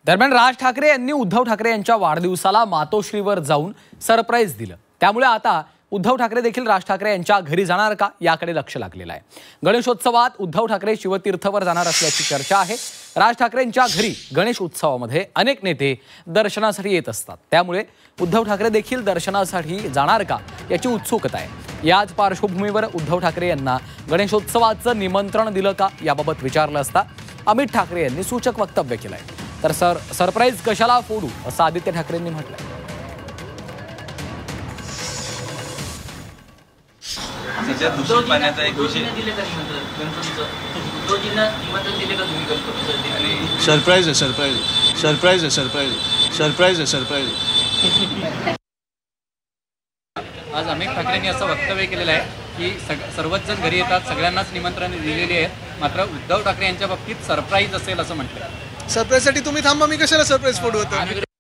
दरम्यान राज ठाकरे यांनी उद्धव ठाकरे यांच्या वाढदिवसाला मातोश्रीवर जाऊन सरप्राईज दिलं। त्यामुळे आता उद्धव ठाकरे देखील राज ठाकरे यांच्या घरी जाणार का याकडे लक्ष लागलेलं आहे। गणेशोत्सवात उद्धव ठाकरे शिवतीर्थवर जाणार असल्याची चर्चा आहे। राज ठाकरेंच्या घरी गणेश उत्सवामध्ये अनेक नेते दर्शनासाठी येत असतात, त्यामुळे उद्धव ठाकरे देखील दर्शनासाठी जाणार का याची उत्सुकता आहे। याच पार्श्वभूमीवर उद्धव ठाकरे यांना गणेशोत्सवाचं निमंत्रण दिलं का याबाबत विचारलं असता अमित ठाकरे यांनी सूचक वक्तव्य केलंय। तर सरप्राईज कशाला फोडू असं आदित्य ठाकरेंनी म्हटलंय। सरप्राईज आहे, सरप्राईज सरप्राईज आहे, सरप्राईज सरप्राईज आहे, सरप्राईज। आज अमित ठाकरेंनी असं वक्तव्य केलेलं आहे की सर्वच जण घरी येतात, सगळ्यांनाच निमंत्रण दिलेली आहेत, मात्र उद्धव ठाकरे यांच्या बाबतीत सरप्राईज असेल असं म्हटलं। सरप्राईजसाठी तुम्ही थांबा, मी कशाला सरप्राईज फोडू होतो।